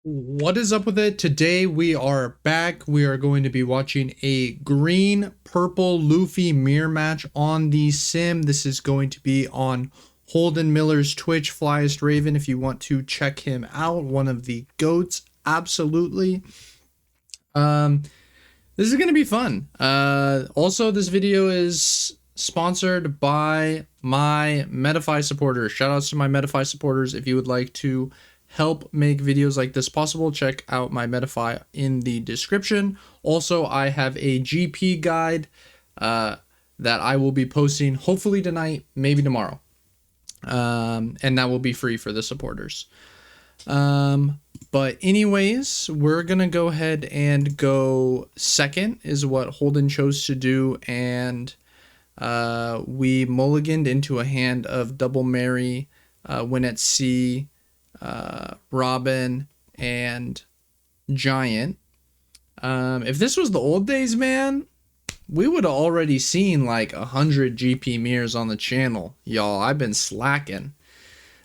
What is up with it? Today we are back. We are going to be watching a green purple Luffy mirror match on the sim. This is going to be on Holden Miller's Twitch, Flyest Raven, if you want to check him out. One of the GOATs, absolutely. This is going to be fun. Also, this video is sponsored by my Metafy supporters. Shoutouts to my Metafy supporters. If you would like to help make videos like this possible, check out my Metafy in the description. Also, I have a GP guide that I will be posting hopefully tonight, maybe tomorrow. And that will be free for the supporters. But anyways, we're going to go ahead and go second is what Holden chose to do. And we mulliganed into a hand of Double Mary, Win at Sea, Robin, and Giant. If this was the old days, man, we would have already seen like 100 GP mirrors on the channel, y'all. I've been slacking.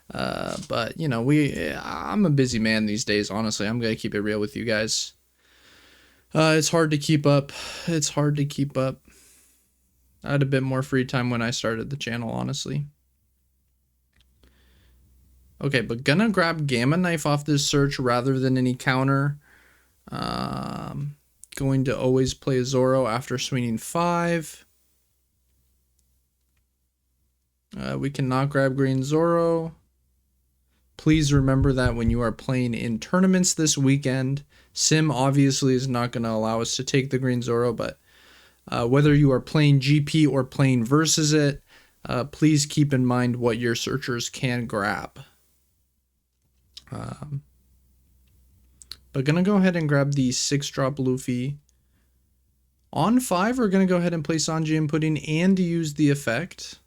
But you know, I'm a busy man these days, honestly. I'm gonna keep it real with you guys. It's hard to keep up. It's hard to keep up. I had a bit more free time when I started the channel, honestly. Okay, but gonna grab Gamma Knife off this search rather than any counter. Going to always play Zoro after swinging 5. We cannot grab Green Zoro. Please remember that when you are playing in tournaments this weekend, Sim obviously is not going to allow us to take the Green Zoro, but whether you are playing GP or playing versus it, please keep in mind what your searchers can grab. But gonna go ahead and grab the 6-drop Luffy. On 5, we're gonna go ahead and play Sanji and Pudding and use the effect.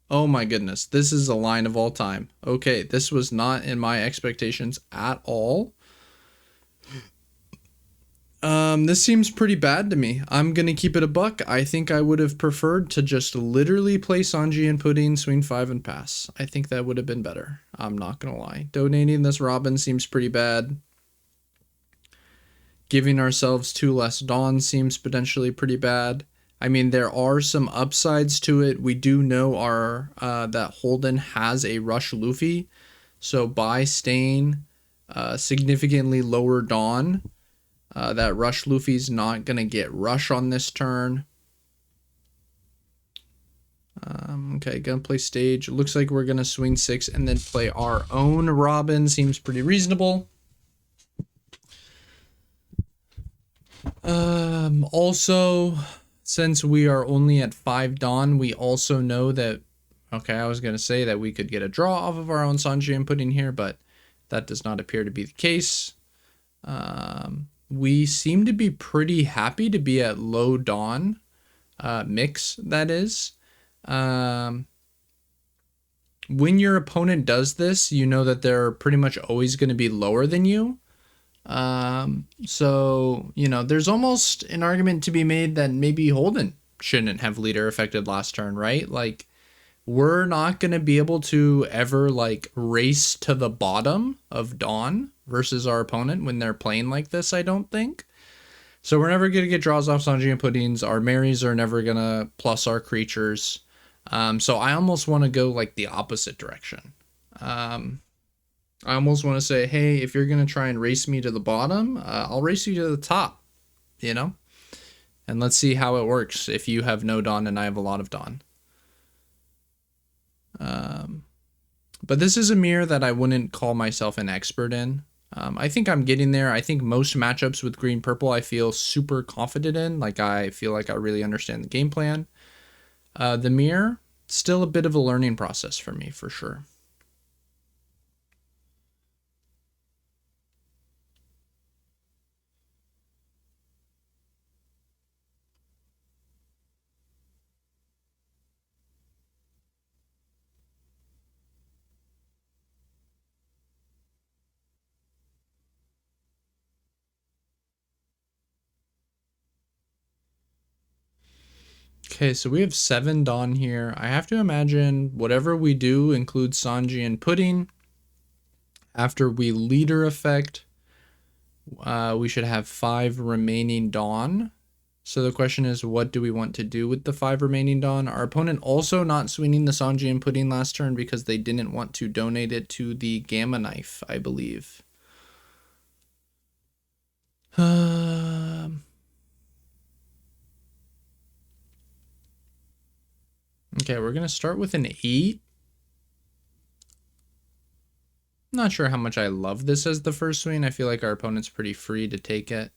Oh my goodness, this is a line of all time. Okay, this was not in my expectations at all. This seems pretty bad to me. I'm gonna keep it a buck. I think I would have preferred to just literally play Sanji and Pudding, swing 5 and pass. I think that would have been better. I'm not gonna lie. Donating this Robin seems pretty bad. Giving ourselves 2 less Dawn seems potentially pretty bad. I mean, there are some upsides to it. We do know that Holden has a Rush Luffy. So by staying significantly lower Dawn, that Rush Luffy's not going to get Rush on this turn. Okay, gonna play stage. Looks like we're going to swing 6 and then play our own Robin. Seems pretty reasonable. Also, since we are only at 5 Dawn, we also know that, okay, I was going to say that we could get a draw off of our own Sanji and Pudding here, but that does not appear to be the case. We seem to be pretty happy to be at low Dawn, mix, that is. When your opponent does this, you know that they're pretty much always going to be lower than you. So, you know, there's almost an argument to be made that maybe Holden shouldn't have leader affected last turn, right? Like, we're not going to be able to ever, like, race to the bottom of Dawn versus our opponent when they're playing like this, I don't think. So we're never going to get draws off Sanji and Puddings. Our Marys are never going to plus our creatures. So I almost want to go, like, the opposite direction. I almost want to say, hey, if you're going to try and race me to the bottom, I'll race you to the top, you know? And let's see how it works if you have no Dawn and I have a lot of Dawn. But this is a mirror that I wouldn't call myself an expert in. I think I'm getting there. I think most matchups with green-purple I feel super confident in. Like, I feel like I really understand the game plan. The mirror, still a bit of a learning process for me, for sure. Okay, so we have 7 Dawn here. I have to imagine whatever we do includes Sanji and Pudding. After we leader effect, We should have 5 remaining Dawn. So the question is, what do we want to do with the 5 remaining Dawn? Our opponent also not swinging the Sanji and Pudding last turn because they didn't want to donate it to the Gamma Knife, I believe. Okay, we're going to start with an 8. Not sure how much I love this as the first swing. I feel like our opponent's pretty free to take it.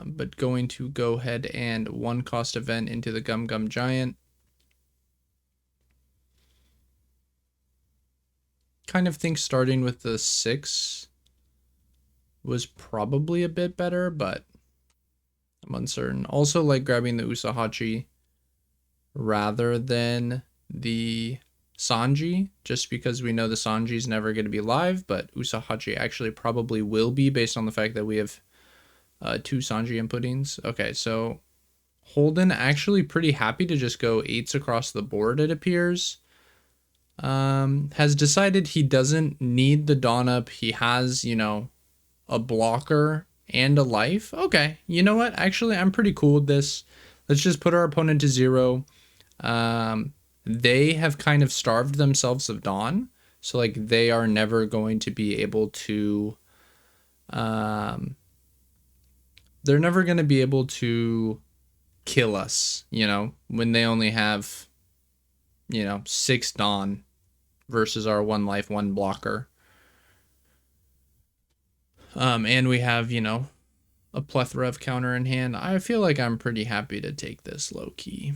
But going to go ahead and 1 cost event into the Gum Gum Giant. Kind of think starting with the 6 was probably a bit better, but I'm uncertain. Also like grabbing the Usahachi rather than the Sanji, just because we know the Sanji's never going to be live, but Usahachi actually probably will be based on the fact that we have 2 Sanji and Puddings. Okay, so Holden actually pretty happy to just go 8s across the board, it appears. Has decided he doesn't need the Dawn Up. He has, you know, a blocker and a life. Okay, you know what? Actually, I'm pretty cool with this. Let's just put our opponent to 0. They have kind of starved themselves of Dawn. So, like, they are never going to be able to... they're never going to be able to kill us, you know, when they only have, you know, 6 Dawn versus our 1 life, 1 blocker. And we have, you know, a plethora of counter in hand. I feel like I'm pretty happy to take this low key.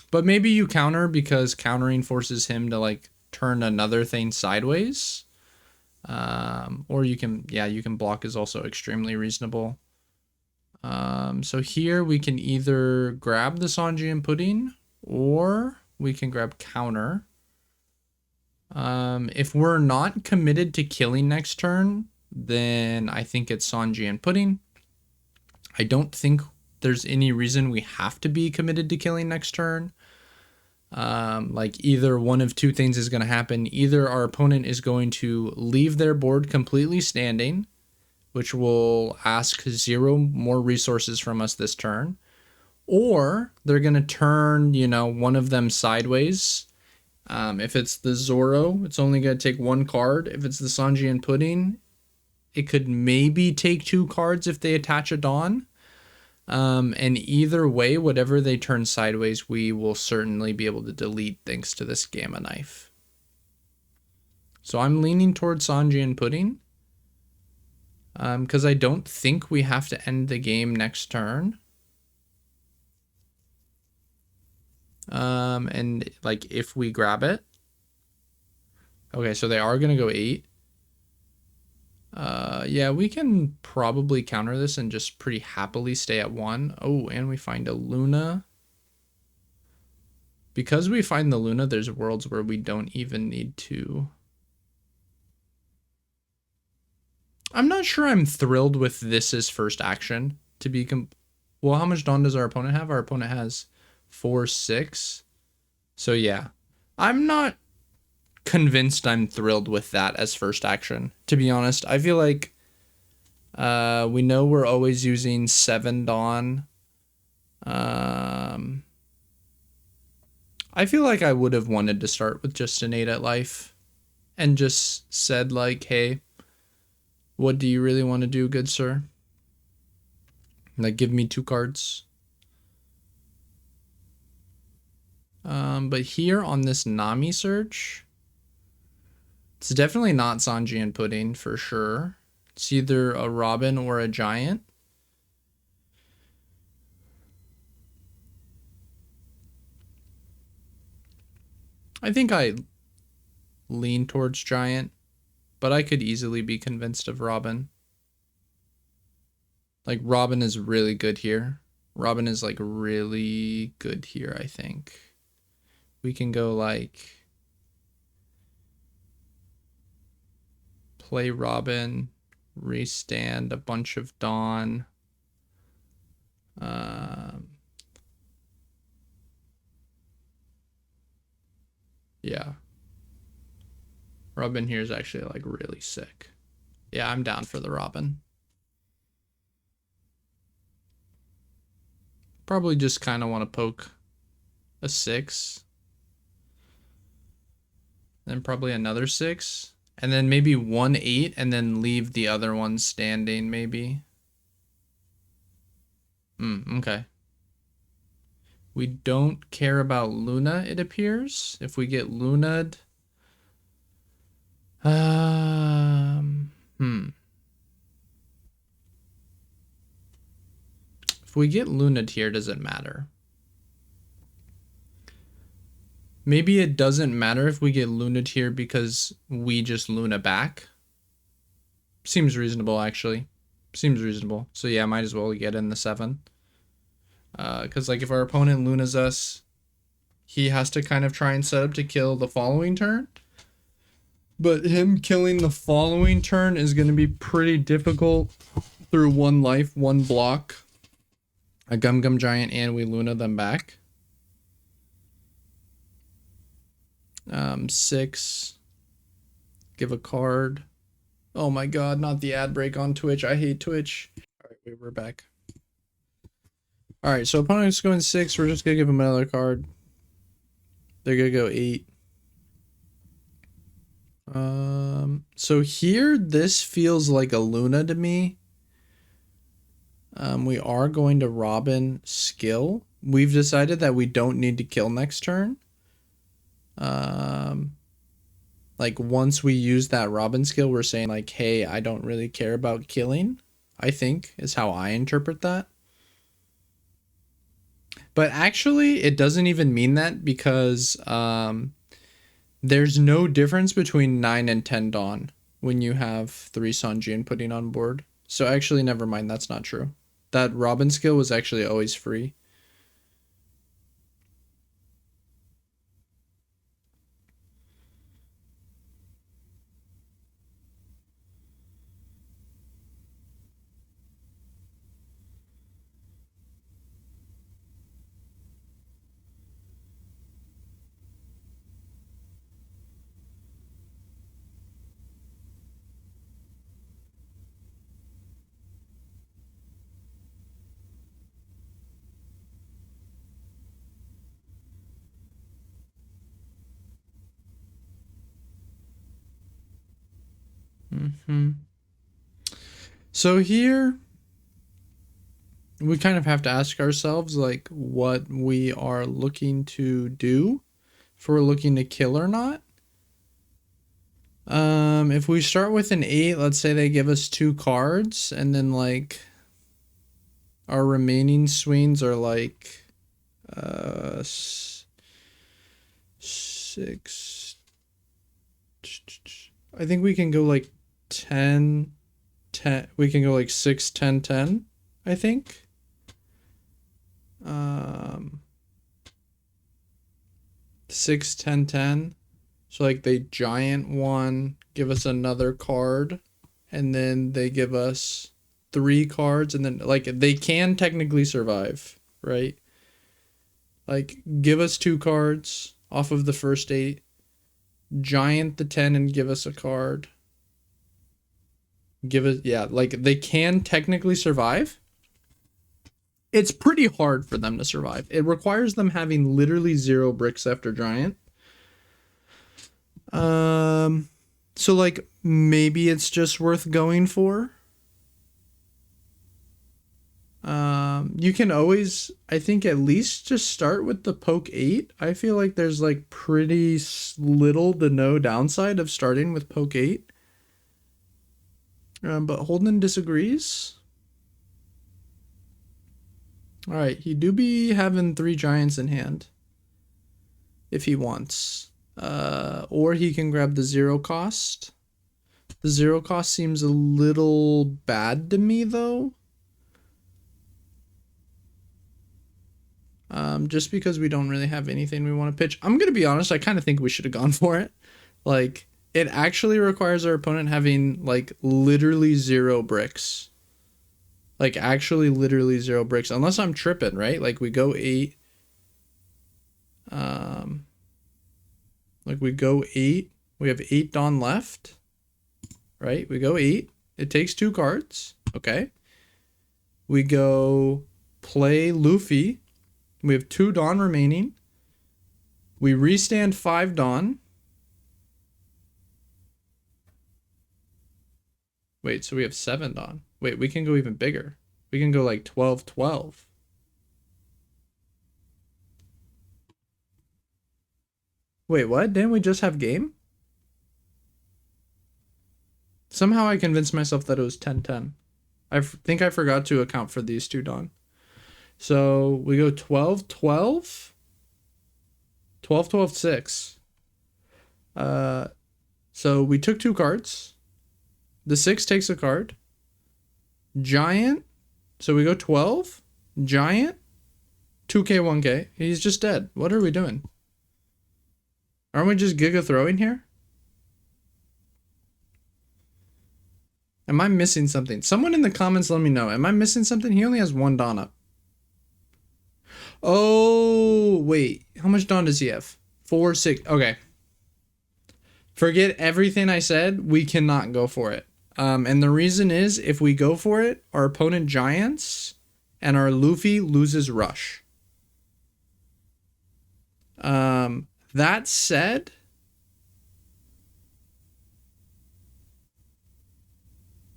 But maybe you counter because countering forces him to like turn another thing sideways. Or you can, yeah, you can block is also extremely reasonable. So here we can either grab the Sanji and Pudding or we can grab counter. If we're not committed to killing next turn, then I think it's Sanji and Pudding. I don't think there's any reason we have to be committed to killing next turn. Like either one of 2 things is going to happen. Either our opponent is going to leave their board completely standing, which will ask 0 more resources from us this turn, or they're going to turn, you know, one of them sideways. If it's the Zoro, it's only going to take 1 card. If it's the Sanji and Pudding, it could maybe take 2 cards if they attach a Dawn. And either way, whatever they turn sideways, we will certainly be able to delete thanks to this Gamma Knife. So I'm leaning towards Sanji and Pudding. Because I don't think we have to end the game next turn. And like if we grab it. Okay, so they are going to go 8. Yeah, we can probably counter this and just pretty happily stay at 1. Oh, and we find a Luna. Because we find the Luna, there's worlds where we don't even need to. I'm not sure I'm thrilled with this as first action. To be well, how much Dawn does our opponent have? Our opponent has 4, 6. So yeah, I'm not convinced I'm thrilled with that as first action, to be honest. I feel like we know we're always using 7 Dawn. I feel like I would have wanted to start with just an 8 at life and just said like, hey, what do you really want to do, good sir? Like, give me 2 cards. But here on this Nami search, it's definitely not Sanji and Pudding for sure. It's either a Robin or a Giant. I think I lean towards Giant, but I could easily be convinced of Robin. Like, Robin is really good here. Robin is, like, really good here, I think. We can go, like, play Robin, restand a bunch of Dawn. Yeah. Robin here is actually, like, really sick. Yeah, I'm down for the Robin. Probably just kind of want to poke a 6. Then probably another 6. And then maybe 1 8 and then leave the other one standing maybe. Okay. We don't care about Luna, it appears. If we get Luna'd. If we get Luna'd here, does it matter? Maybe it doesn't matter if we get Luna'd here because we just Luna back. Seems reasonable, actually. Seems reasonable. So yeah, might as well get in the 7. Because like if our opponent Lunas us, he has to kind of try and set up to kill the following turn. But him killing the following turn is going to be pretty difficult through 1 life, 1 block, a Gum Gum Giant, and we Luna them back. 6. Give a card. Oh my god, not the ad break on Twitch. I hate Twitch. Alright, wait, we're back. Alright, so opponent's going 6. We're just going to give him another card. They're going to go 8. So here, this feels like a Luna to me. We are going to Robin skill. We've decided that we don't need to kill next turn. Like once we use that Robin skill, we're saying like, hey, I don't really care about killing, I think is how I interpret that. But actually it doesn't even mean that because there's no difference between 9 and 10 Dawn when you have 3 Sanjin putting on board. So actually, never mind, that's not true. That Robin skill was actually always free. So here, we kind of have to ask ourselves like what we are looking to do, if we're looking to kill or not. If we start with an 8, let's say they give us 2 cards, and then like our remaining swings are like 6. I think we can go like 10. We can go like 6, 10, 10, I think. 6, 10, 10. So like they giant 1, give us another card, and then they give us 3 cards, and then like they can technically survive, right? Like give us 2 cards off of the first 8, giant the 10 and give us a card. Give it, yeah, like they can technically survive. It's pretty hard for them to survive. It requires them having literally 0 bricks after giant. So like maybe it's just worth going for. You can always, I think, at least just start with the poke 8. I feel like there's like pretty little to no downside of starting with poke 8. But Holden disagrees. Alright, he do be having 3 giants in hand. If he wants. Or he can grab the 0 cost. The 0 cost seems a little bad to me though. Just because we don't really have anything we want to pitch. I'm gonna be honest, I kind of think we should have gone for it. Like, it actually requires our opponent having like literally 0 bricks. Like actually literally 0 bricks. Unless I'm tripping, right? Like we go 8. Like we go 8. We have 8 Dawn left. Right? We go 8. It takes 2 cards. Okay. We go play Luffy. We have 2 Dawn remaining. We restand 5 Dawn. Wait, so we have 7 Dawn. Wait, we can go even bigger. We can go like 12-12. Wait, what? Didn't we just have game? Somehow I convinced myself that it was 10-10. I think I forgot to account for these 2 Dawn. So we go 12-12. 12-12-6. So we took 2 cards. The 6 takes a card. Giant. So we go 12. Giant. 2k, 1k. He's just dead. What are we doing? Aren't we just Giga throwing here? Am I missing something? Someone in the comments let me know. Am I missing something? He only has 1 Dawn up. Oh, wait. How much Dawn does he have? 4, 6. Okay. Forget everything I said. We cannot go for it. And the reason is, if we go for it, our opponent Giants and our Luffy loses Rush. That said,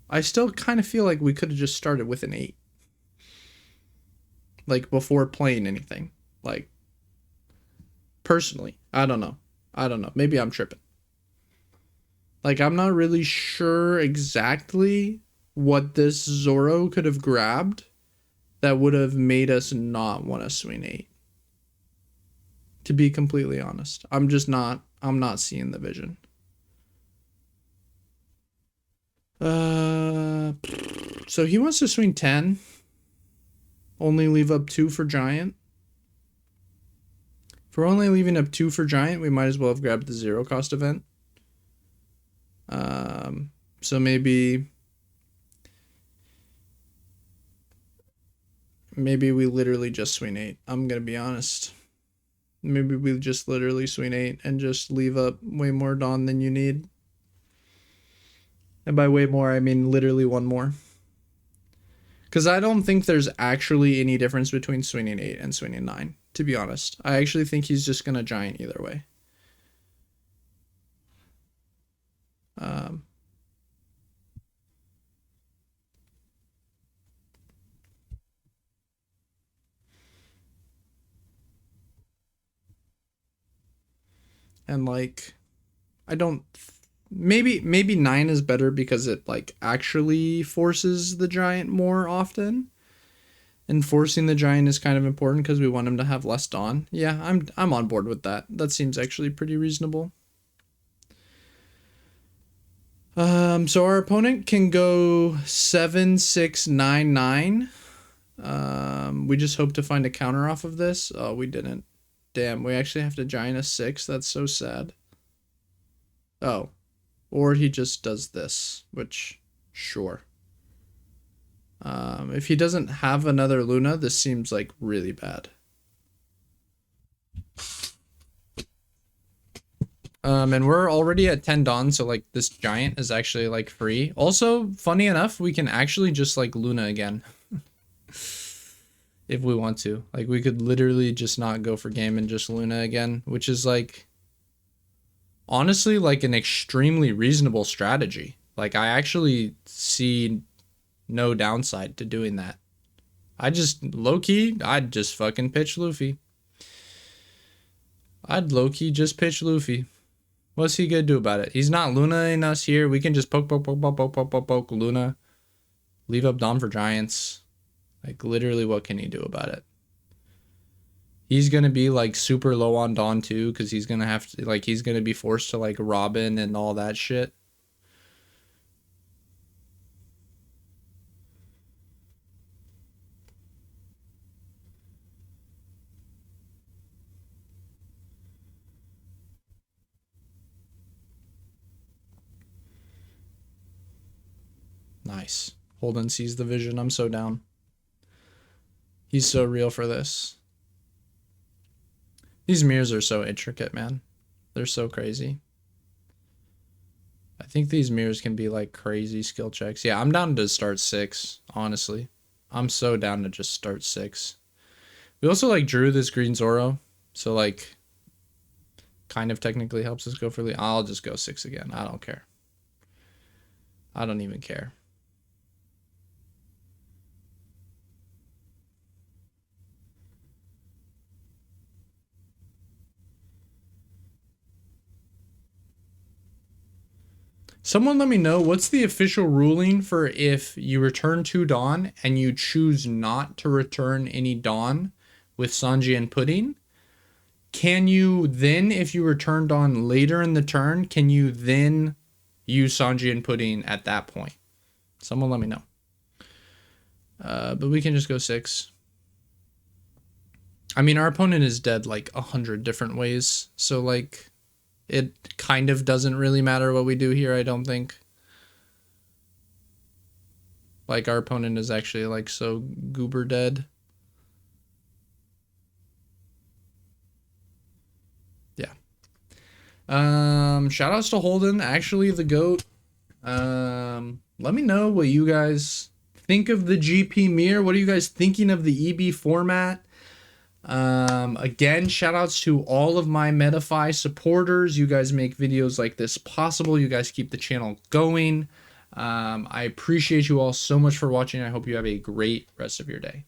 I still kind of feel like we could have just started with an 8. Like, before playing anything. Like, personally. I don't know. Maybe I'm tripping. Like, I'm not really sure exactly what this Zoro could have grabbed that would have made us not want to swing 8. To be completely honest. I'm not seeing the vision. So he wants to swing 10. Only leave up 2 for Giant. If we're only leaving up 2 for Giant, we might as well have grabbed the 0 cost event. So maybe we literally just swing 8. I'm gonna be honest. Maybe we just literally swing 8 and just leave up way more Dawn than you need. And by way more, I mean literally 1 more. Because I don't think there's actually any difference between swinging 8 and swinging 9, to be honest. I actually think he's just going to Giant either way. And like, I don't... Maybe 9 is better because it like actually forces the Giant more often. And forcing the Giant is kind of important because we want him to have less Dawn. Yeah, I'm on board with that. That seems actually pretty reasonable. So our opponent can go 7, 6, 9, 9. We just hope to find a counter off of this. Oh, we didn't. Damn, we actually have to Giant a 6. That's so sad. Oh. Or he just does this, which, sure. If he doesn't have another Luna, this seems like really bad. And we're already at 10 Dawn, so like this Giant is actually like free. Also, funny enough, we can actually just like Luna again. If we want to. Like we could literally just not go for game and just Luna again, which is like honestly like an extremely reasonable strategy. Like I actually see no downside to doing that. I just low-key, I'd just fucking pitch Luffy. I'd low-key just pitch Luffy. What's he gonna do about it? He's not Lunaing us here. We can just poke Luna. Leave up Dom for Giants. Like literally what can he do about it? He's gonna be like super low on Dawn too, because he's gonna have to like he's gonna be forced to like Robin and all that shit. Nice. Holden sees the vision. I'm so down. He's so real for this. These mirrors are so intricate, man. They're so crazy. I think these mirrors can be like crazy skill checks. Yeah, I'm down to start 6, honestly. I'm so down to just start 6. We also like drew this green Zoro, so like kind of technically helps us go for the. I'll just go 6 again. I don't care. I don't even care. Someone let me know what's the official ruling for if you return 2 Dawn and you choose not to return any Dawn with Sanji and Pudding. Can you then, if you return Dawn later in the turn, can you then use Sanji and Pudding at that point? Someone let me know. But we can just go 6. I mean, our opponent is dead like 100 different ways, so like it kind of doesn't really matter what we do here, I don't think. Like, our opponent is actually like so goober dead. Yeah. Shout outs to Holden, actually the GOAT. Let me know what you guys think of the GP mirror. What are you guys thinking of the EB format? Again, shout outs to all of my Metafy supporters. You guys make videos like this possible. You guys keep the channel going. I appreciate you all so much for watching. I hope you have a great rest of your day.